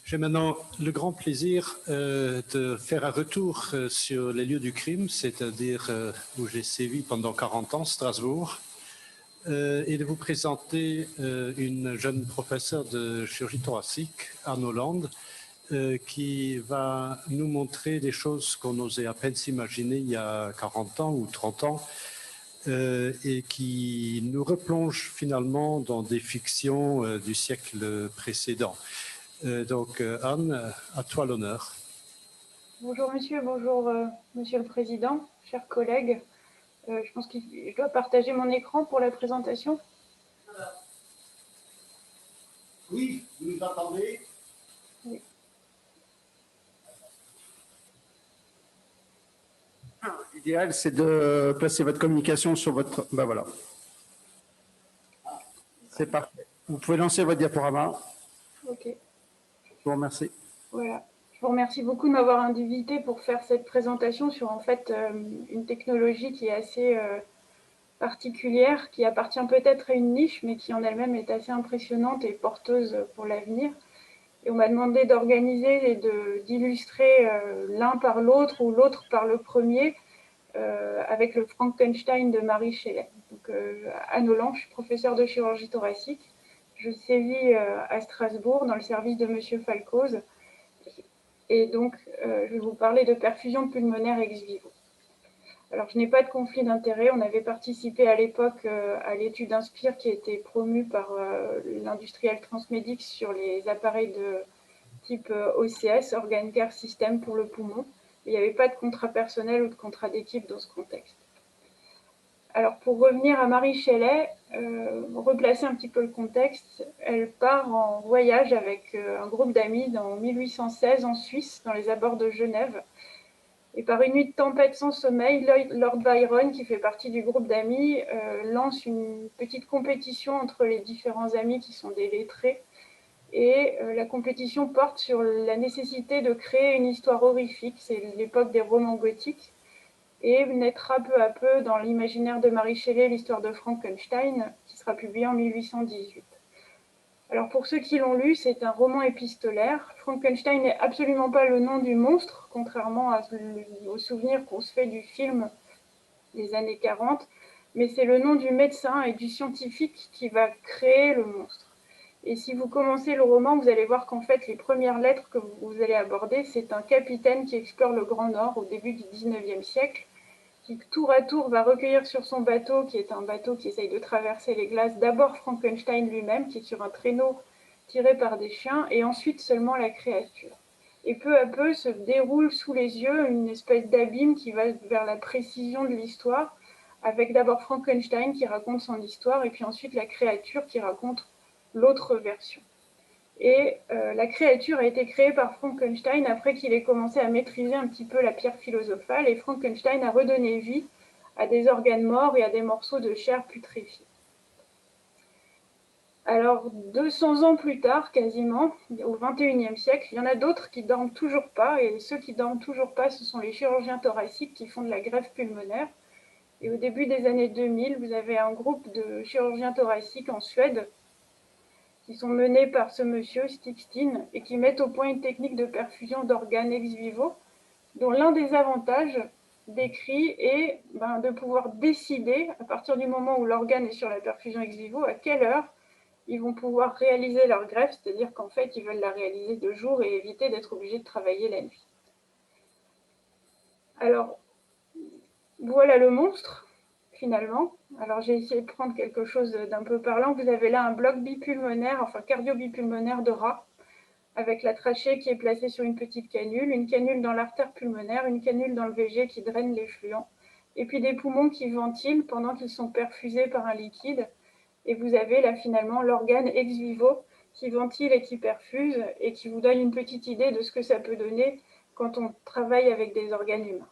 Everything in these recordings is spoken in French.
J'ai maintenant le grand plaisir de faire un retour sur les lieux du crime, c'est-à-dire où j'ai sévi pendant 40 ans, Strasbourg, et de vous présenter une jeune professeure de chirurgie thoracique, Anne Hollande, qui va nous montrer des choses qu'on osait à peine s'imaginer il y a 40 ans ou 30 ans, et qui nous replonge finalement dans des fictions du siècle précédent. Donc, Anne, à toi l'honneur. Bonjour monsieur, bonjour monsieur le président, chers collègues. Je pense que je dois partager mon écran pour la présentation. Oui, vous nous entendez? Oui. L'idéal, c'est de placer votre communication sur votre... Ben voilà. C'est parfait. Vous pouvez lancer votre diaporama. Ok. Je vous remercie. Voilà. Je vous remercie beaucoup de m'avoir invité pour faire cette présentation sur en fait une technologie qui est assez particulière, qui appartient peut-être à une niche, mais qui en elle-même est assez impressionnante et porteuse pour l'avenir. Et on m'a demandé d'organiser et d'illustrer l'un par l'autre ou l'autre par le premier avec le Frankenstein de Marie Shelley. Donc, Anne Hollande, je suis professeure de chirurgie thoracique. Je sévis à Strasbourg dans le service de Monsieur Falcoz. Et donc, je vais vous parler de perfusion pulmonaire ex vivo. Alors, je n'ai pas de conflit d'intérêt. On avait participé à l'époque à l'étude Inspire qui a été promue par l'industriel Transmedix sur les appareils de type OCS, Organ Care System pour le poumon. Il n'y avait pas de contrat personnel ou de contrat d'équipe dans ce contexte. Alors, pour revenir à Marie Shelley, replacer un petit peu le contexte, elle part en voyage avec un groupe d'amis en 1816 en Suisse, dans les abords de Genève. Et par une nuit de tempête sans sommeil, Lord Byron, qui fait partie du groupe d'amis, lance une petite compétition entre les différents amis qui sont des lettrés. Et la compétition porte sur la nécessité de créer une histoire horrifique. C'est l'époque des romans gothiques. Et naîtra peu à peu dans l'imaginaire de Marie Shelley l'histoire de Frankenstein, qui sera publiée en 1818. Alors pour ceux qui l'ont lu, c'est un roman épistolaire. Frankenstein n'est absolument pas le nom du monstre, contrairement au souvenir qu'on se fait du film des années 40, mais c'est le nom du médecin et du scientifique qui va créer le monstre. Et si vous commencez le roman, vous allez voir qu'en fait, les premières lettres que vous allez aborder, c'est un capitaine qui explore le Grand Nord au début du 19e siècle, qui tour à tour va recueillir sur son bateau, qui est un bateau qui essaye de traverser les glaces, d'abord Frankenstein lui-même, qui est sur un traîneau tiré par des chiens, et ensuite seulement la créature. Et peu à peu se déroule sous les yeux une espèce d'abîme qui va vers la précision de l'histoire, avec d'abord Frankenstein qui raconte son histoire, et puis ensuite la créature qui raconte l'autre version. Et la créature a été créée par Frankenstein après qu'il ait commencé à maîtriser un petit peu la pierre philosophale, et Frankenstein a redonné vie à des organes morts et à des morceaux de chair putréfiés. Alors, 200 ans plus tard, quasiment, au XXIe siècle, il y en a d'autres qui dorment toujours pas, et ceux qui dorment toujours pas, ce sont les chirurgiens thoraciques qui font de la greffe pulmonaire. Et au début des années 2000, vous avez un groupe de chirurgiens thoraciques en Suède qui sont menés par ce monsieur, Stig Steen, et qui mettent au point une technique de perfusion d'organes ex vivo, dont l'un des avantages décrits est de pouvoir décider, à partir du moment où l'organe est sur la perfusion ex vivo, à quelle heure ils vont pouvoir réaliser leur greffe, c'est-à-dire qu'en fait, ils veulent la réaliser de jour et éviter d'être obligés de travailler la nuit. Alors, voilà le monstre, finalement. Alors, j'ai essayé de prendre quelque chose d'un peu parlant. Vous avez là un bloc bipulmonaire, enfin cardio-bipulmonaire de rat, avec la trachée qui est placée sur une petite canule, une canule dans l'artère pulmonaire, une canule dans le VG qui draine les fluents, et puis des poumons qui ventilent pendant qu'ils sont perfusés par un liquide. Et vous avez là finalement l'organe ex vivo qui ventile et qui perfuse et qui vous donne une petite idée de ce que ça peut donner quand on travaille avec des organes humains.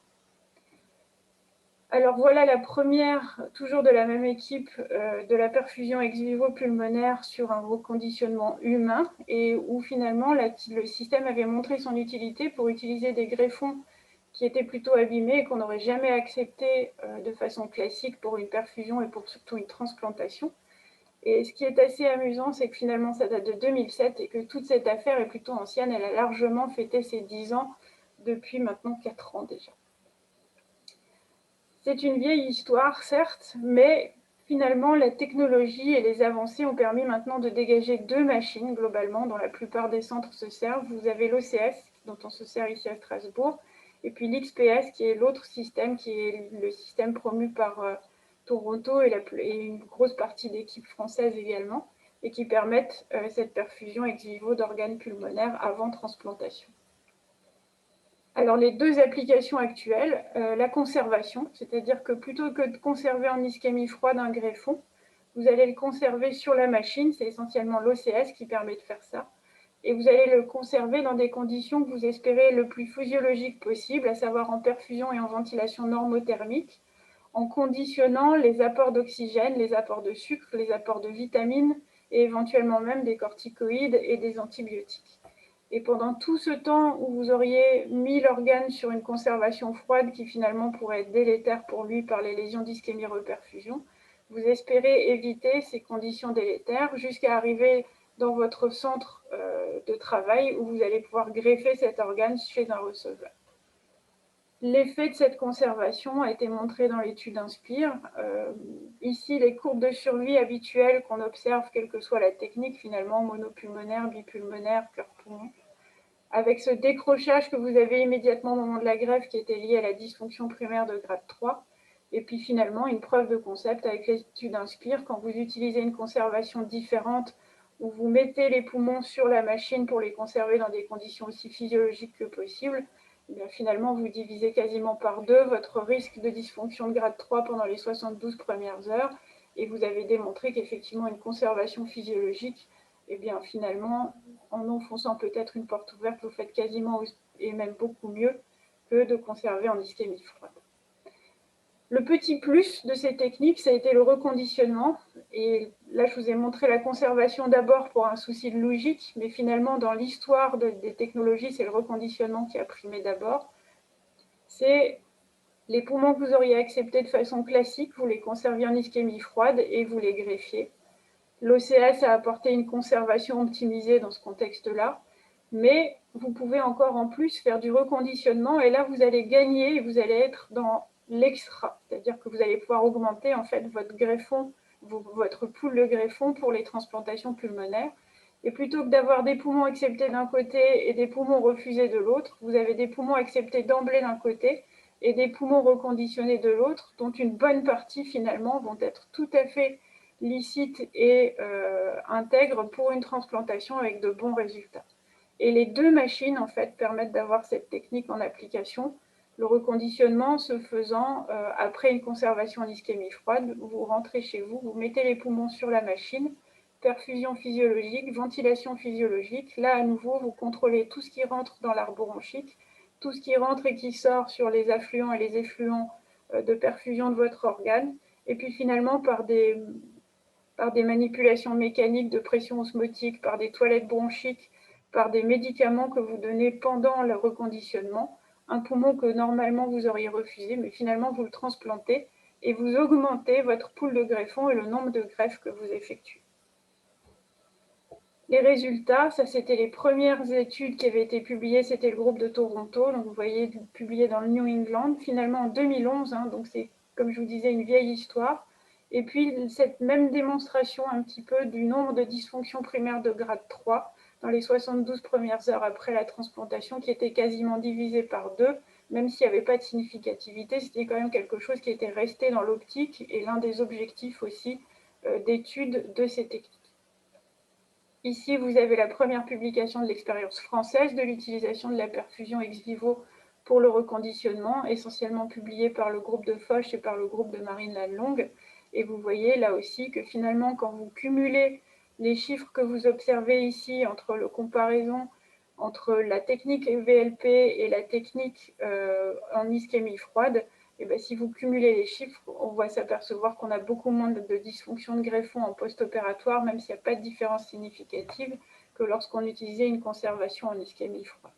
Alors voilà la première, toujours de la même équipe, de la perfusion ex vivo pulmonaire sur un reconditionnement humain, et où finalement le système avait montré son utilité pour utiliser des greffons qui étaient plutôt abîmés et qu'on n'aurait jamais accepté de façon classique pour une perfusion et pour surtout une transplantation. Et ce qui est assez amusant, c'est que finalement, ça date de 2007 et que toute cette affaire est plutôt ancienne. Elle a largement fêté ses 10 ans depuis maintenant 4 ans déjà. C'est une vieille histoire, certes, mais finalement, la technologie et les avancées ont permis maintenant de dégager 2 machines, globalement, dont la plupart des centres se servent. Vous avez l'OCS, dont on se sert ici à Strasbourg, et puis l'XPS, qui est l'autre système, qui est le système promu par Toronto et une grosse partie d'équipes françaises également, et qui permettent cette perfusion ex vivo d'organes pulmonaires avant transplantation. Alors, les 2 applications actuelles, la conservation, c'est-à-dire que plutôt que de conserver en ischémie froide un greffon, vous allez le conserver sur la machine, c'est essentiellement l'OCS qui permet de faire ça, et vous allez le conserver dans des conditions que vous espérez le plus physiologiques possible, à savoir en perfusion et en ventilation normothermique, en conditionnant les apports d'oxygène, les apports de sucre, les apports de vitamines, et éventuellement même des corticoïdes et des antibiotiques. Et pendant tout ce temps où vous auriez mis l'organe sur une conservation froide qui finalement pourrait être délétère pour lui par les lésions d'ischémie-reperfusion, vous espérez éviter ces conditions délétères jusqu'à arriver dans votre centre de travail où vous allez pouvoir greffer cet organe chez un receveur. L'effet de cette conservation a été montré dans l'étude Inspire. Ici, les courbes de survie habituelles qu'on observe, quelle que soit la technique, finalement, monopulmonaire, bipulmonaire, cœur-poumon, avec ce décrochage que vous avez immédiatement au moment de la greffe qui était lié à la dysfonction primaire de grade 3, et puis finalement une preuve de concept avec l'étude Inspire, quand vous utilisez une conservation différente, où vous mettez les poumons sur la machine pour les conserver dans des conditions aussi physiologiques que possible, et bien finalement vous divisez quasiment par 2 votre risque de dysfonction de grade 3 pendant les 72 premières heures, et vous avez démontré qu'effectivement une conservation physiologique, et bien finalement, en enfonçant peut-être une porte ouverte, vous faites quasiment et même beaucoup mieux que de conserver en ischémie froide. Le petit plus de ces techniques, ça a été le reconditionnement. Et là, je vous ai montré la conservation d'abord pour un souci de logique, mais finalement, dans l'histoire des technologies, c'est le reconditionnement qui a primé d'abord. C'est les poumons que vous auriez acceptés de façon classique, vous les conserviez en ischémie froide et vous les greffiez. L'OCS a apporté une conservation optimisée dans ce contexte-là, mais vous pouvez encore en plus faire du reconditionnement et là, vous allez gagner et vous allez être dans l'extra, c'est-à-dire que vous allez pouvoir augmenter en fait votre greffon, votre pool de greffons pour les transplantations pulmonaires. Et plutôt que d'avoir des poumons acceptés d'un côté et des poumons refusés de l'autre, vous avez des poumons acceptés d'emblée d'un côté et des poumons reconditionnés de l'autre, dont une bonne partie finalement vont être tout à fait licites et intègres pour une transplantation avec de bons résultats. Et les 2 machines en fait permettent d'avoir cette technique en application. Le reconditionnement se faisant après une conservation en ischémie froide, vous rentrez chez vous, vous mettez les poumons sur la machine, perfusion physiologique, ventilation physiologique. Là, à nouveau, vous contrôlez tout ce qui rentre dans l'arbre bronchique, tout ce qui rentre et qui sort sur les affluents et les effluents de perfusion de votre organe. Et puis finalement, par des manipulations mécaniques de pression osmotique, par des toilettes bronchiques, par des médicaments que vous donnez pendant le reconditionnement, un poumon que normalement vous auriez refusé, mais finalement vous le transplantez et vous augmentez votre pool de greffons et le nombre de greffes que vous effectuez. Les résultats, ça c'était les premières études qui avaient été publiées, c'était le groupe de Toronto, donc vous voyez publié dans le New England, finalement en 2011, donc c'est comme je vous disais une vieille histoire. Et puis cette même démonstration un petit peu du nombre de dysfonctions primaires de grade 3 dans les 72 premières heures après la transplantation qui était quasiment divisé par 2, même s'il n'y avait pas de significativité, c'était quand même quelque chose qui était resté dans l'optique et l'un des objectifs aussi d'étude de ces techniques. Ici, vous avez la première publication de l'expérience française de l'utilisation de la perfusion ex vivo pour le reconditionnement, essentiellement publiée par le groupe de Foch et par le groupe de Marine Lalonde. Et vous voyez là aussi que finalement, quand vous cumulez les chiffres que vous observez ici entre la comparaison entre la technique VLP et la technique en ischémie froide, et bien, si vous cumulez les chiffres, on va s'apercevoir qu'on a beaucoup moins de dysfonction de greffon en post-opératoire, même s'il n'y a pas de différence significative, que lorsqu'on utilisait une conservation en ischémie froide.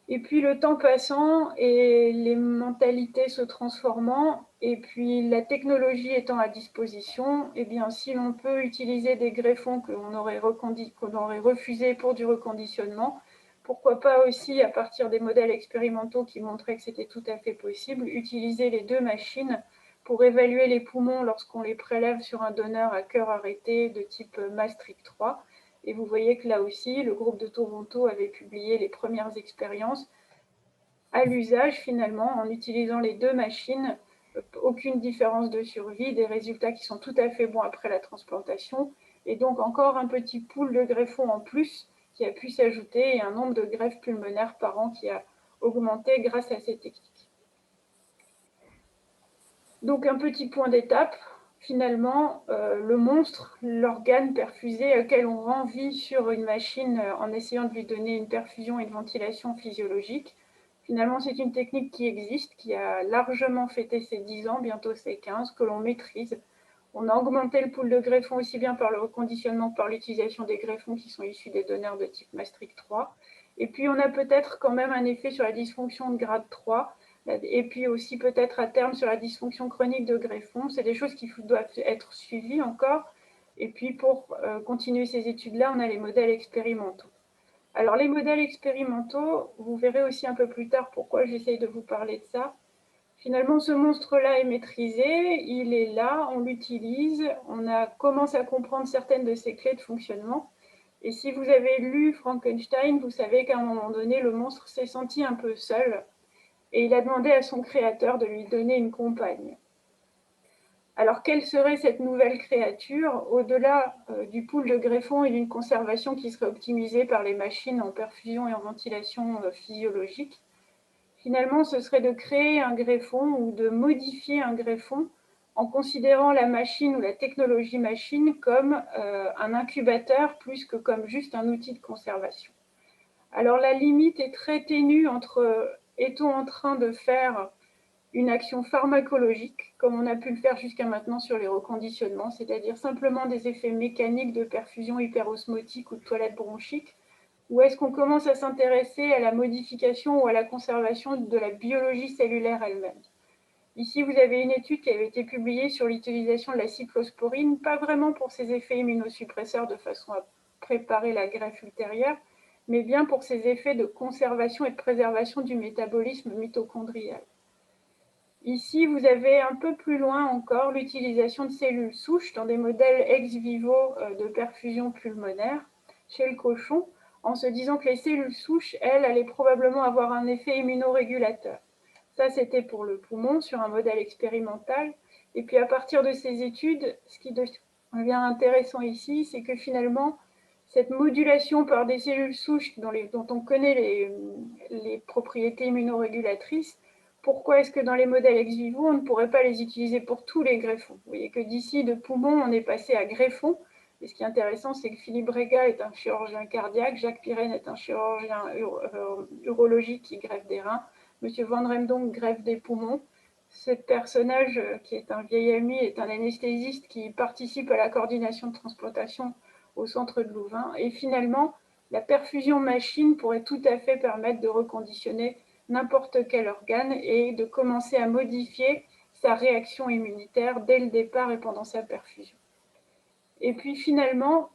Et puis le temps passant et les mentalités se transformant, Et puis, la technologie étant à disposition, eh bien, si l'on peut utiliser des greffons qu'on aurait refusés pour du reconditionnement, pourquoi pas aussi, à partir des modèles expérimentaux qui montraient que c'était tout à fait possible, utiliser les deux machines pour évaluer les poumons lorsqu'on les prélève sur un donneur à cœur arrêté de type Maastricht 3. Et vous voyez que là aussi, le groupe de Toronto avait publié les premières expériences à l'usage finalement en utilisant les deux machines. Aucune différence de survie, des résultats qui sont tout à fait bons après la transplantation, et donc encore un petit pool de greffons en plus qui a pu s'ajouter et un nombre de greffes pulmonaires par an qui a augmenté grâce à ces techniques. Donc un petit point d'étape, finalement, le monstre, l'organe perfusé auquel on rend vie sur une machine en essayant de lui donner une perfusion et une ventilation physiologique. Finalement, c'est une technique qui existe, qui a largement fêté ses 10 ans, bientôt ses 15, que l'on maîtrise. On a augmenté le pool de greffons aussi bien par le reconditionnement que par l'utilisation des greffons qui sont issus des donneurs de type Maastricht 3. Et puis, on a peut-être quand même un effet sur la dysfonction de grade 3, et puis aussi peut-être à terme sur la dysfonction chronique de greffons. C'est des choses qui doivent être suivies encore. Et puis, pour continuer ces études-là, on a les modèles expérimentaux. Alors, les modèles expérimentaux, vous verrez aussi un peu plus tard pourquoi j'essaye de vous parler de ça. Finalement, ce monstre-là est maîtrisé, il est là, on l'utilise, commence à comprendre certaines de ses clés de fonctionnement. Et si vous avez lu Frankenstein, vous savez qu'à un moment donné, le monstre s'est senti un peu seul et il a demandé à son créateur de lui donner une compagne. Alors, quelle serait cette nouvelle créature au-delà du pool de greffons et d'une conservation qui serait optimisée par les machines en perfusion et en ventilation physiologique? Finalement, ce serait de créer un greffon ou de modifier un greffon en considérant la machine ou la technologie machine comme un incubateur plus que comme juste un outil de conservation. Alors, la limite est très ténue entre est-on en train de faire une action pharmacologique, comme on a pu le faire jusqu'à maintenant sur les reconditionnements, c'est-à-dire simplement des effets mécaniques de perfusion hyperosmotique ou de toilette bronchique, ou est-ce qu'on commence à s'intéresser à la modification ou à la conservation de la biologie cellulaire elle-même? Ici, vous avez une étude qui avait été publiée sur l'utilisation de la cyclosporine, pas vraiment pour ses effets immunosuppresseurs de façon à préparer la greffe ultérieure, mais bien pour ses effets de conservation et de préservation du métabolisme mitochondrial. Ici, vous avez un peu plus loin encore l'utilisation de cellules souches dans des modèles ex vivo de perfusion pulmonaire chez le cochon, en se disant que les cellules souches, elles, allaient probablement avoir un effet immunorégulateur. Ça, c'était pour le poumon sur un modèle expérimental. Et puis, à partir de ces études, ce qui devient intéressant ici, c'est que finalement, cette modulation par des cellules souches dont on connaît les propriétés immunorégulatrices, pourquoi est-ce que dans les modèles ex vivo, on ne pourrait pas les utiliser pour tous les greffons? Vous voyez que d'ici, de poumon, on est passé à greffon. Et ce qui est intéressant, c'est que Philippe Brega est un chirurgien cardiaque, Jacques Pirenne est un chirurgien urologique qui greffe des reins, Monsieur Van Remdonk greffe des poumons. Ce personnage, qui est un vieil ami, est un anesthésiste qui participe à la coordination de transplantation au centre de Louvain. Et finalement, la perfusion machine pourrait tout à fait permettre de reconditionner n'importe quel organe et de commencer à modifier sa réaction immunitaire dès le départ et pendant sa perfusion. Et puis finalement,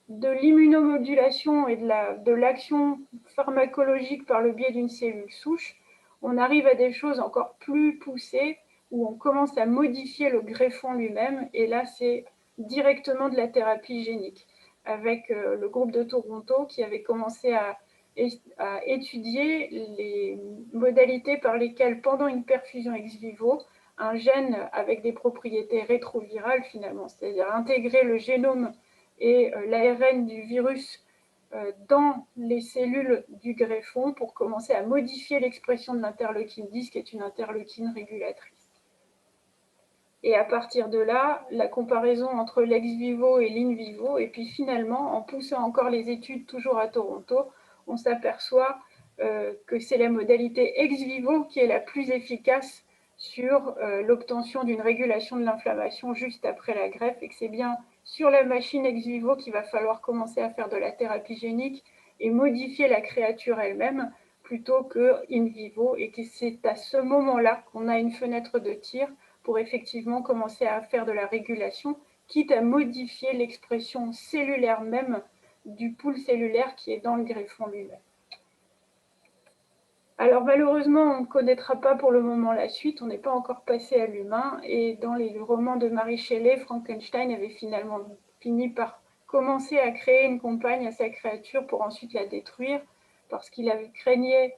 de l'immunomodulation et de l'action pharmacologique par le biais d'une cellule souche, on arrive à des choses encore plus poussées où on commence à modifier le greffon lui-même, et là c'est directement de la thérapie génique, avec le groupe de Toronto qui avait commencé à étudier les modalités par lesquelles, pendant une perfusion ex vivo, un gène avec des propriétés rétrovirales finalement, c'est-à-dire intégrer le génome et l'ARN du virus dans les cellules du greffon pour commencer à modifier l'expression de l'interleukine 10, qui est une interleukine régulatrice. Et à partir de là, la comparaison entre l'ex vivo et l'in vivo, et puis finalement, en poussant encore les études toujours à Toronto, on s'aperçoit que c'est la modalité ex vivo qui est la plus efficace sur l'obtention d'une régulation de l'inflammation juste après la greffe, et que c'est bien sur la machine ex vivo qu'il va falloir commencer à faire de la thérapie génique et modifier la créature elle-même plutôt que in vivo, et que c'est à ce moment-là qu'on a une fenêtre de tir pour effectivement commencer à faire de la régulation, quitte à modifier l'expression cellulaire même du pool cellulaire qui est dans le greffon lui-même. Alors malheureusement, on ne connaîtra pas pour le moment la suite, on n'est pas encore passé à l'humain, et dans les romans de Mary Shelley, Frankenstein avait finalement fini par commencer à créer une compagne à sa créature pour ensuite la détruire, parce qu'il craignait,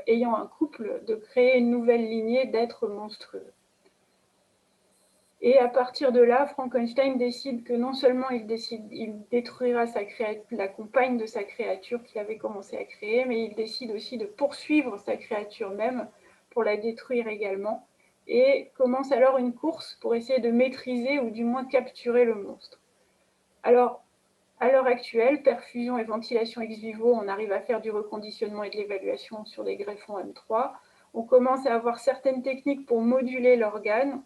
ayant un couple, de créer une nouvelle lignée d'êtres monstrueux. Et à partir de là, Frankenstein décide que non seulement il détruira la compagne de sa créature qu'il avait commencé à créer, mais il décide aussi de poursuivre sa créature même pour la détruire également, et commence alors une course pour essayer de maîtriser ou du moins capturer le monstre. Alors, à l'heure actuelle, perfusion et ventilation ex vivo, on arrive à faire du reconditionnement et de l'évaluation sur des greffons M3. On commence à avoir certaines techniques pour moduler l'organe.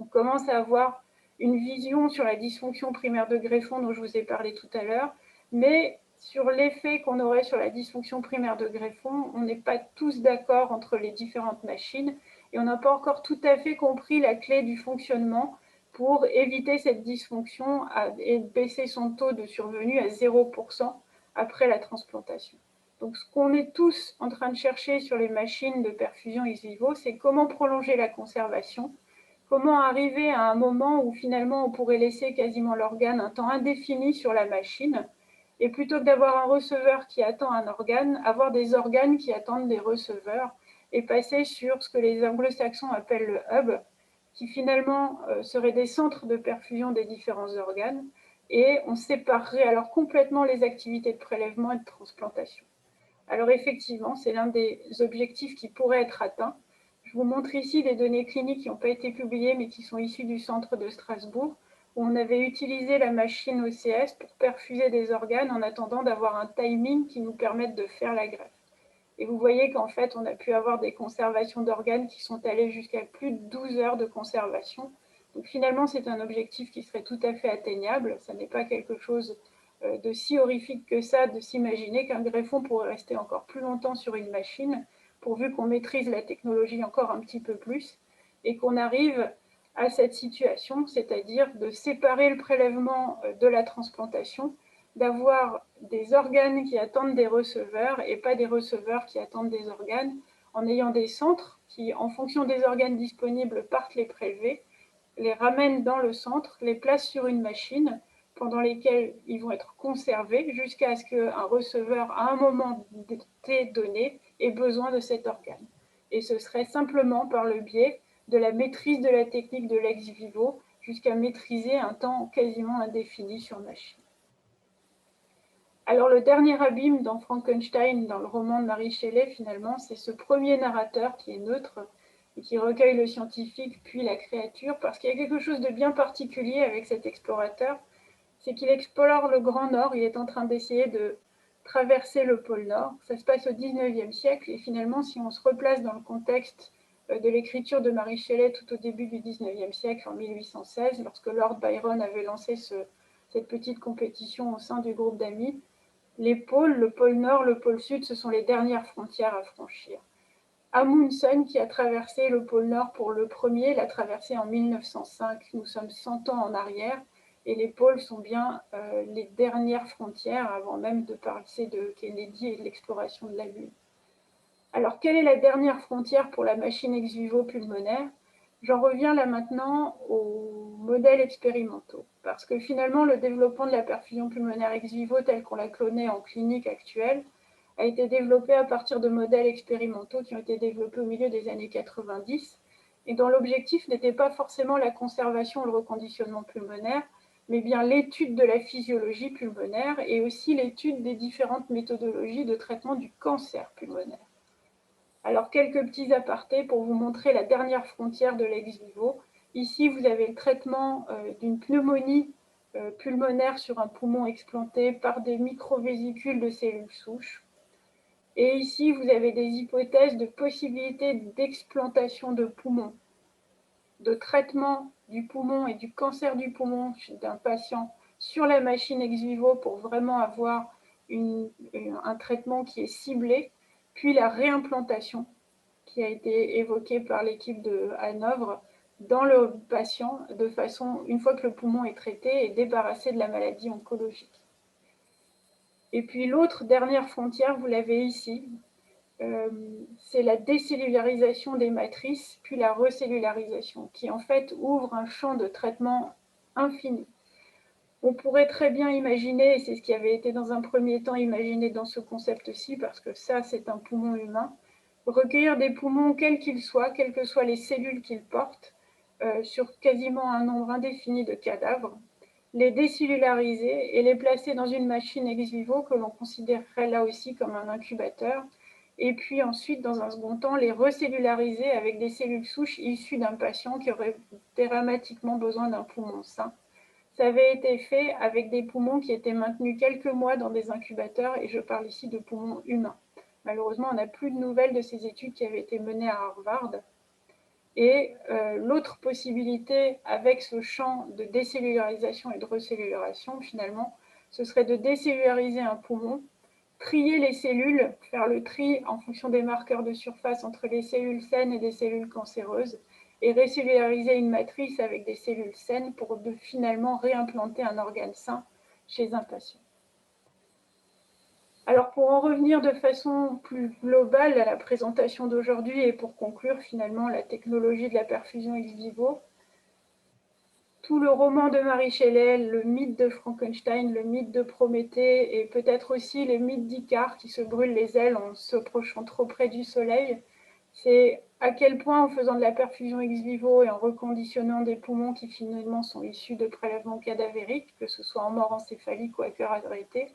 On commence à avoir une vision sur la dysfonction primaire de greffon dont je vous ai parlé tout à l'heure, mais sur l'effet qu'on aurait sur la dysfonction primaire de greffon, on n'est pas tous d'accord entre les différentes machines et on n'a pas encore tout à fait compris la clé du fonctionnement pour éviter cette dysfonction et baisser son taux de survenue à 0% après la transplantation. Donc ce qu'on est tous en train de chercher sur les machines de perfusion ex vivo, c'est comment prolonger la conservation. Comment arriver à un moment où finalement on pourrait laisser quasiment l'organe un temps indéfini sur la machine et plutôt que d'avoir un receveur qui attend un organe, avoir des organes qui attendent des receveurs et passer sur ce que les anglo-saxons appellent le hub, qui finalement seraient des centres de perfusion des différents organes, et on séparerait alors complètement les activités de prélèvement et de transplantation. Alors effectivement, c'est l'un des objectifs qui pourrait être atteint. Je vous montre ici des données cliniques qui n'ont pas été publiées, mais qui sont issues du centre de Strasbourg, où on avait utilisé la machine OCS pour perfuser des organes en attendant d'avoir un timing qui nous permette de faire la greffe. Et vous voyez qu'en fait, on a pu avoir des conservations d'organes qui sont allées jusqu'à plus de 12 heures de conservation. Donc finalement, c'est un objectif qui serait tout à fait atteignable. Ça n'est pas quelque chose de si horrifique que ça, de s'imaginer qu'un greffon pourrait rester encore plus longtemps sur une machine, pourvu qu'on maîtrise la technologie encore un petit peu plus, et qu'on arrive à cette situation, c'est-à-dire de séparer le prélèvement de la transplantation, d'avoir des organes qui attendent des receveurs et pas des receveurs qui attendent des organes, en ayant des centres qui, en fonction des organes disponibles, partent les prélever, les ramènent dans le centre, les placent sur une machine, pendant lesquelles ils vont être conservés jusqu'à ce qu'un receveur, à un moment donné, ait besoin de cet organe. Et ce serait simplement par le biais de la maîtrise de la technique de l'ex vivo jusqu'à maîtriser un temps quasiment indéfini sur machine. Alors le dernier abîme dans Frankenstein, dans le roman de Mary Shelley, finalement, c'est ce premier narrateur qui est neutre et qui recueille le scientifique puis la créature, parce qu'il y a quelque chose de bien particulier avec cet explorateur, c'est qu'il explore le Grand Nord, il est en train d'essayer de traverser le pôle Nord. Ça se passe au XIXe siècle, et finalement, si on se replace dans le contexte de l'écriture de Mary Shelley tout au début du XIXe siècle, en 1816, lorsque Lord Byron avait lancé cette petite compétition au sein du groupe d'amis, les pôles, le pôle Nord, le pôle Sud, ce sont les dernières frontières à franchir. Amundsen, qui a traversé le pôle Nord pour le premier, l'a traversé en 1905. Nous sommes 100 ans en arrière. Et les pôles sont bien les dernières frontières avant même de parler de Kennedy et de l'exploration de la Lune. Alors, quelle est la dernière frontière pour la machine ex vivo pulmonaire? J'en reviens là maintenant aux modèles expérimentaux, parce que finalement, le développement de la perfusion pulmonaire ex vivo tel qu'on l'a cloné en clinique actuelle a été développé à partir de modèles expérimentaux qui ont été développés au milieu des années 90, et dont l'objectif n'était pas forcément la conservation ou le reconditionnement pulmonaire, mais bien l'étude de la physiologie pulmonaire et aussi l'étude des différentes méthodologies de traitement du cancer pulmonaire. Alors, quelques petits apartés pour vous montrer la dernière frontière de l'ex vivo. Ici, vous avez le traitement d'une pneumonie pulmonaire sur un poumon explanté par des microvésicules de cellules souches. Et ici, vous avez des hypothèses de possibilité d'explantation de poumons, de traitement du poumon et du cancer du poumon d'un patient sur la machine ex vivo pour vraiment avoir un traitement qui est ciblé, puis la réimplantation qui a été évoquée par l'équipe de Hanovre dans le patient de façon, une fois que le poumon est traité et débarrassé de la maladie oncologique. Et puis l'autre dernière frontière, vous l'avez ici, c'est la décellularisation des matrices, puis la recellularisation, qui en fait ouvre un champ de traitement infini. On pourrait très bien imaginer, et c'est ce qui avait été dans un premier temps imaginé dans ce concept-ci, parce que ça c'est un poumon humain, recueillir des poumons quels qu'ils soient, quelles que soient les cellules qu'ils portent, sur quasiment un nombre indéfini de cadavres, les décellulariser et les placer dans une machine ex vivo que l'on considérerait là aussi comme un incubateur, et puis ensuite, dans un second temps, les recellulariser avec des cellules souches issues d'un patient qui aurait dramatiquement besoin d'un poumon sain. Ça avait été fait avec des poumons qui étaient maintenus quelques mois dans des incubateurs, et je parle ici de poumons humains. Malheureusement, on n'a plus de nouvelles de ces études qui avaient été menées à Harvard. Et l'autre possibilité avec ce champ de décellularisation et de recellularisation, finalement, ce serait de décellulariser un poumon, trier les cellules, faire le tri en fonction des marqueurs de surface entre les cellules saines et des cellules cancéreuses, et recellulariser une matrice avec des cellules saines pour finalement réimplanter un organe sain chez un patient. Alors pour en revenir de façon plus globale à la présentation d'aujourd'hui et pour conclure finalement la technologie de la perfusion ex vivo, tout le roman de Marie Shelley, le mythe de Frankenstein, le mythe de Prométhée et peut-être aussi les mythes d'Icare qui se brûlent les ailes en s'approchant trop près du soleil, c'est à quel point en faisant de la perfusion ex vivo et en reconditionnant des poumons qui finalement sont issus de prélèvements cadavériques, que ce soit en mort encéphalique ou à cœur arrêté,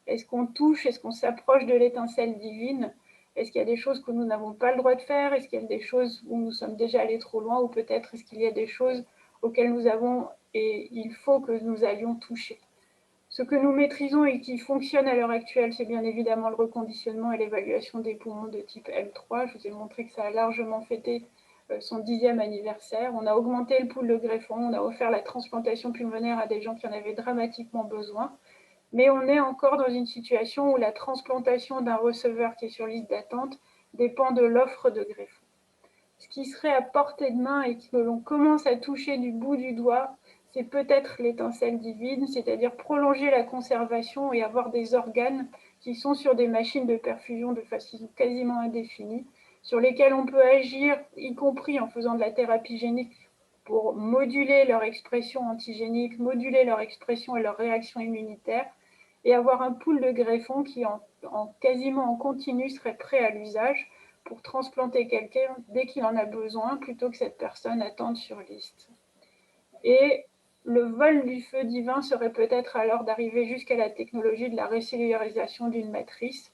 est-ce qu'on touche, est-ce qu'on s'approche de l'étincelle divine? Est-ce qu'il y a des choses que nous n'avons pas le droit de faire? Est-ce qu'il y a des choses où nous sommes déjà allés trop loin? Ou peut-être est-ce qu'il y a des choses auxquelles nous avons et il faut que nous allions toucher? Ce que nous maîtrisons et qui fonctionne à l'heure actuelle, c'est bien évidemment le reconditionnement et l'évaluation des poumons de type M3. Je vous ai montré que ça a largement fêté son 10e anniversaire. On a augmenté le pool de greffons, on a offert la transplantation pulmonaire à des gens qui en avaient dramatiquement besoin. Mais on est encore dans une situation où la transplantation d'un receveur qui est sur liste d'attente dépend de l'offre de greffons. Ce qui serait à portée de main et que l'on commence à toucher du bout du doigt, c'est peut-être l'étincelle divine, c'est-à-dire prolonger la conservation et avoir des organes qui sont sur des machines de perfusion de façon quasiment indéfinie, sur lesquels on peut agir, y compris en faisant de la thérapie génique, pour moduler leur expression antigénique, moduler leur expression et leur réaction immunitaire, et avoir un pool de greffons qui, quasiment en continu, serait prêt à l'usage pour transplanter quelqu'un dès qu'il en a besoin, plutôt que cette personne attende sur liste. Et le vol du feu divin serait peut-être alors d'arriver jusqu'à la technologie de la recellularisation d'une matrice.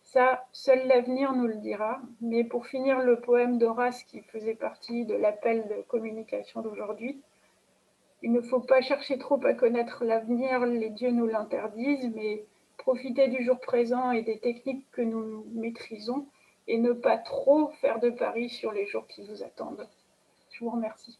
Ça, seul l'avenir nous le dira. Mais pour finir le poème d'Horace qui faisait partie de l'appel de communication d'aujourd'hui, il ne faut pas chercher trop à connaître l'avenir, les dieux nous l'interdisent, mais profiter du jour présent et des techniques que nous maîtrisons et ne pas trop faire de paris sur les jours qui vous attendent. Je vous remercie.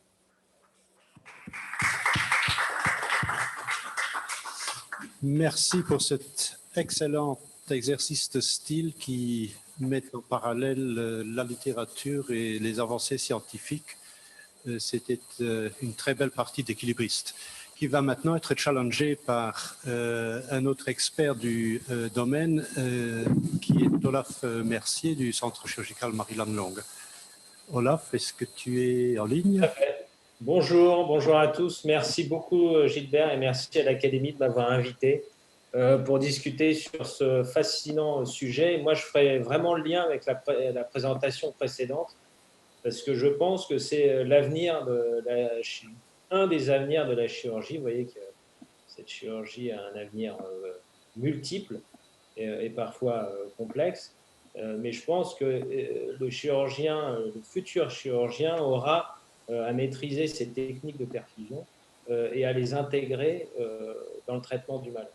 Merci pour cet excellent exercice de style qui met en parallèle la littérature et les avancées scientifiques. C'était une très belle partie d'équilibriste qui va maintenant être challengée par un autre expert du domaine qui est Olaf Mercier du Centre chirurgical Marie-Lannelong. Olaf, est-ce que tu es en ligne? Bonjour, bonjour à tous. Merci beaucoup Gilbert et merci à l'Académie de m'avoir invité pour discuter sur ce fascinant sujet. Moi, je ferai vraiment le lien avec la présentation précédente parce que je pense que c'est l'avenir un des avenirs de la chirurgie. Vous voyez que cette chirurgie a un avenir multiple et parfois complexe. Mais je pense que le futur chirurgien aura à maîtriser ces techniques de perfusion et à les intégrer dans le traitement du malade.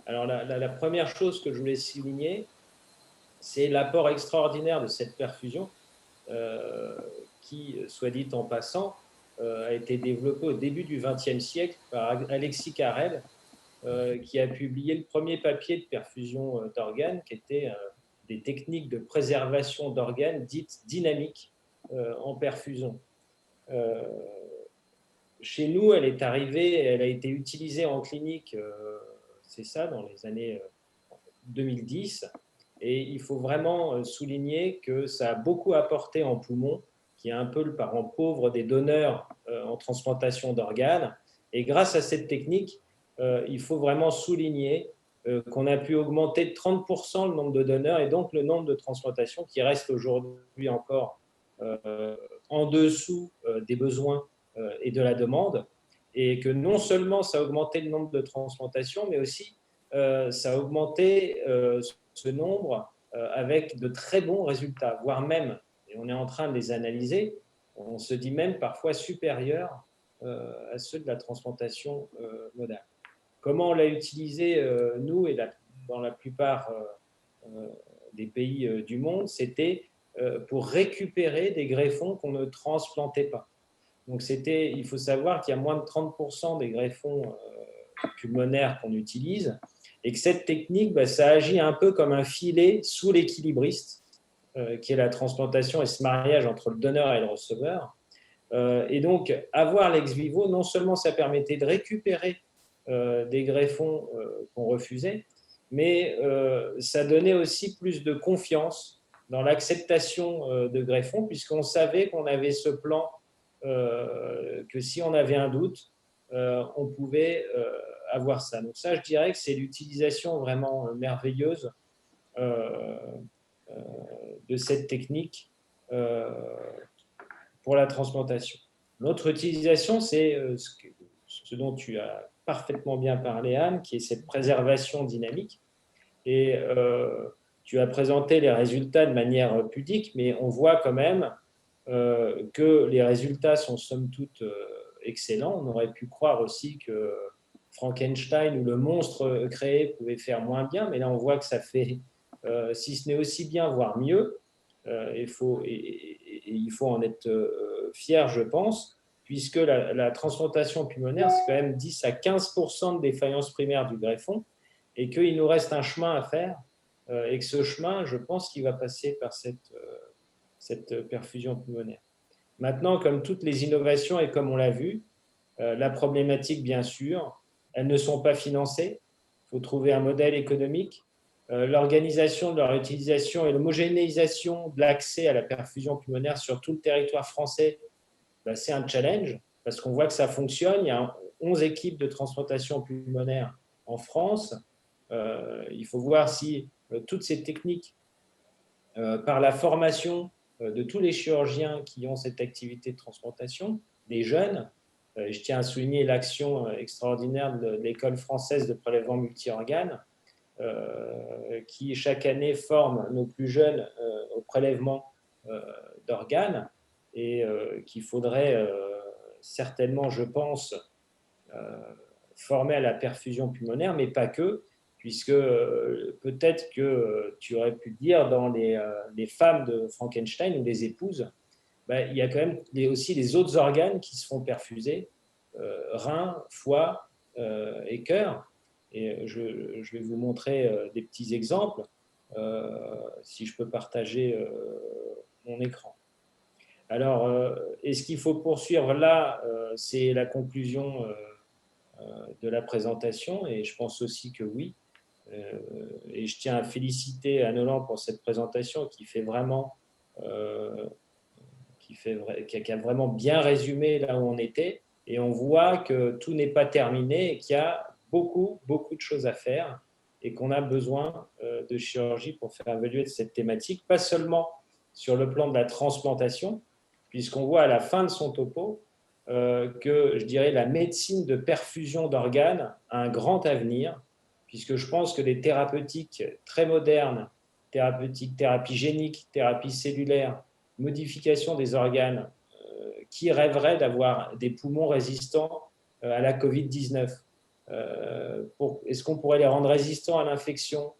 Alors la première chose que je voulais souligner, c'est l'apport extraordinaire de cette perfusion qui, soit dit en passant, a été développée au début du XXe siècle par Alexis Carrel, qui a publié le premier papier de perfusion d'organes, qui était des techniques de préservation d'organes dites dynamiques en perfusion. Chez nous, elle est arrivée, elle a été utilisée en clinique, c'est ça, dans les années 2010. Et il faut vraiment souligner que ça a beaucoup apporté en poumon, qui est un peu le parent pauvre des donneurs en transplantation d'organes. Et grâce à cette technique, il faut vraiment souligner qu'on a pu augmenter de 30% le nombre de donneurs et donc le nombre de transplantations qui reste aujourd'hui encore en dessous des besoins et de la demande. Et que non seulement ça a augmenté le nombre de transplantations, mais aussi ça a augmenté ce nombre avec de très bons résultats, voire même, et on est en train de les analyser, on se dit même parfois supérieurs à ceux de la transplantation modale. Comment on l'a utilisé, nous, et dans la plupart des pays du monde, c'était pour récupérer des greffons qu'on ne transplantait pas. Donc, il faut savoir qu'il y a moins de 30% des greffons pulmonaires qu'on utilise et que cette technique, ça agit un peu comme un filet sous l'équilibriste, qui est la transplantation et ce mariage entre le donneur et le receveur. Et donc, avoir l'ex vivo, non seulement ça permettait de récupérer des greffons qu'on refusait, mais ça donnait aussi plus de confiance dans l'acceptation de greffons, puisqu'on savait qu'on avait ce plan, que si on avait un doute, on pouvait avoir ça. Donc ça, je dirais que c'est l'utilisation vraiment merveilleuse de cette technique pour la transplantation. L'autre utilisation, c'est ce dont tu as parfaitement bien parlé, Anne, qui est cette préservation dynamique. Et tu as présenté les résultats de manière pudique, mais on voit quand même que les résultats sont somme toute excellents. On aurait pu croire aussi que Frankenstein ou le monstre créé pouvait faire moins bien, mais là on voit que ça fait, si ce n'est aussi bien, voire mieux. Il faut en être fier, je pense, puisque la transplantation pulmonaire, c'est quand même 10 à 15% de défaillance primaire du greffon, et qu'il nous reste un chemin à faire, et que ce chemin, je pense qu'il va passer par cette perfusion pulmonaire. Maintenant, comme toutes les innovations, et comme on l'a vu, la problématique, bien sûr, elles ne sont pas financées. Il faut trouver un modèle économique. L'organisation de leur utilisation et l'homogénéisation de l'accès à la perfusion pulmonaire sur tout le territoire français, c'est un challenge parce qu'on voit que ça fonctionne. Il y a 11 équipes de transplantation pulmonaire en France. Il faut voir si toutes ces techniques, par la formation de tous les chirurgiens qui ont cette activité de transplantation, des jeunes, je tiens à souligner l'action extraordinaire de l'École française de prélèvement multi-organes, qui chaque année forme nos plus jeunes au prélèvement d'organes et qu'il faudrait certainement, je pense, former à la perfusion pulmonaire, mais pas que, puisque peut-être que tu aurais pu dire dans les femmes de Frankenstein ou les épouses, il y a quand même aussi les autres organes qui se font perfuser, reins, foie et cœur. Et je vais vous montrer des petits exemples, si je peux partager mon écran. Alors, est-ce qu'il faut poursuivre là? C'est la conclusion de la présentation, et je pense aussi que oui. Et je tiens à féliciter Anne Holland pour cette présentation qui fait vraiment, qui a vraiment bien résumé là où on était. Et on voit que tout n'est pas terminé et qu'il y a beaucoup, beaucoup de choses à faire et qu'on a besoin de chirurgie pour faire évoluer cette thématique, pas seulement sur le plan de la transplantation, puisqu'on voit à la fin de son topo que, je dirais, la médecine de perfusion d'organes a un grand avenir, puisque je pense que des thérapeutiques très modernes, thérapie génique, thérapie cellulaire, modification des organes, qui rêverait d'avoir des poumons résistants à la Covid-19 Est-ce qu'on pourrait les rendre résistants à l'infection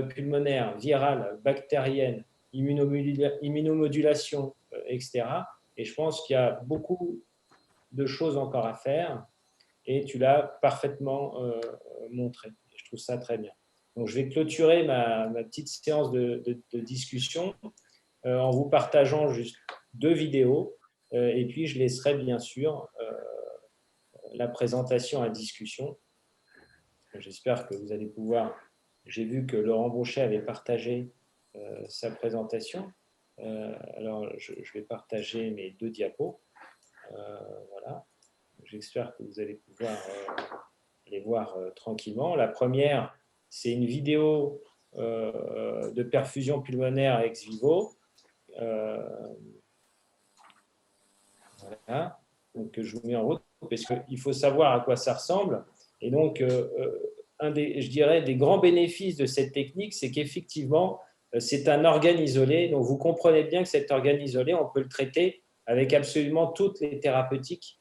pulmonaire, virale, bactérienne, immunomodulation, etc. Et je pense qu'il y a beaucoup de choses encore à faire et tu l'as parfaitement montré. Je trouve ça très bien. Donc, je vais clôturer ma petite séance de discussion en vous partageant juste 2 vidéos. Et puis, je laisserai bien sûr la présentation à discussion. J'espère que vous allez pouvoir… J'ai vu que Laurent Brochet avait partagé sa présentation. Alors, je vais partager mes 2 diapos. Voilà. J'espère que vous allez pouvoir les voir tranquillement. La première, c'est une vidéo de perfusion pulmonaire ex vivo. Voilà. Donc, je vous mets en route parce qu'il faut savoir à quoi ça ressemble. Et donc, je dirais, des grands bénéfices de cette technique, c'est qu'effectivement, c'est un organe isolé. Donc, vous comprenez bien que cet organe isolé, on peut le traiter avec absolument toutes les thérapeutiques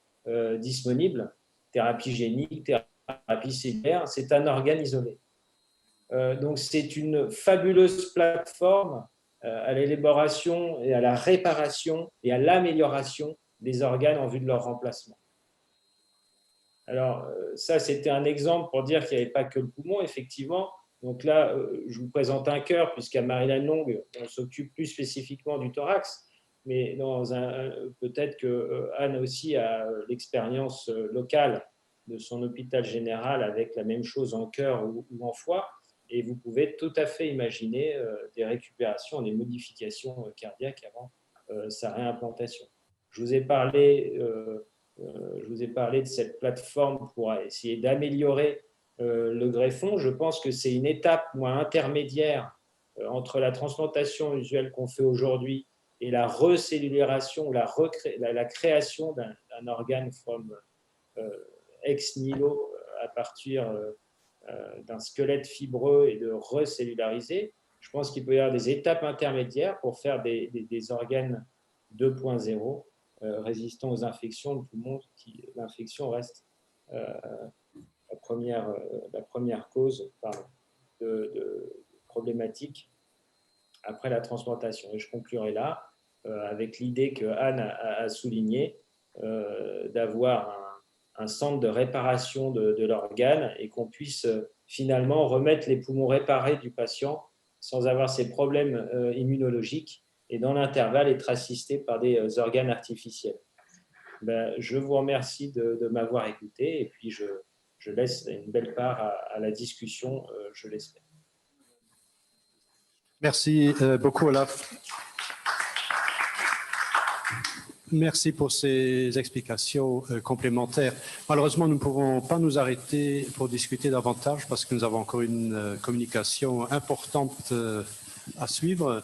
disponibles, thérapie génique, thérapie cellulaire. C'est un organe isolé. Donc, c'est une fabuleuse plateforme à l'élaboration et à la réparation et à l'amélioration des organes en vue de leur remplacement. Alors, ça, c'était un exemple pour dire qu'il n'y avait pas que le poumon, effectivement. Donc là, je vous présente un cœur, puisqu'à Maryland Long, on s'occupe plus spécifiquement du thorax, mais peut-être que Anne aussi a l'expérience locale de son hôpital général avec la même chose en cœur ou en foie, et vous pouvez tout à fait imaginer des récupérations, des modifications cardiaques avant sa réimplantation. Je vous ai parlé de cette plateforme pour essayer d'améliorer le greffon. Je pense que c'est une étape intermédiaire entre la transplantation usuelle qu'on fait aujourd'hui et la recellularisation, la création d'un organe ex nihilo à partir d'un squelette fibreux et de recellulariser. Je pense qu'il peut y avoir des étapes intermédiaires pour faire des organes 2.0 résistants aux infections. Le poumon, l'infection reste la première cause de problématiques après la transplantation. Et je conclurai là avec l'idée que Anne a soulignée d'avoir un centre de réparation de l'organe et qu'on puisse finalement remettre les poumons réparés du patient sans avoir ces problèmes immunologiques et dans l'intervalle être assisté par des organes artificiels. Je vous remercie de m'avoir écouté et puis je laisse une belle part à la discussion, je l'espère. Merci beaucoup, Olaf. Merci pour ces explications complémentaires. Malheureusement, nous ne pouvons pas nous arrêter pour discuter davantage parce que nous avons encore une communication importante à suivre.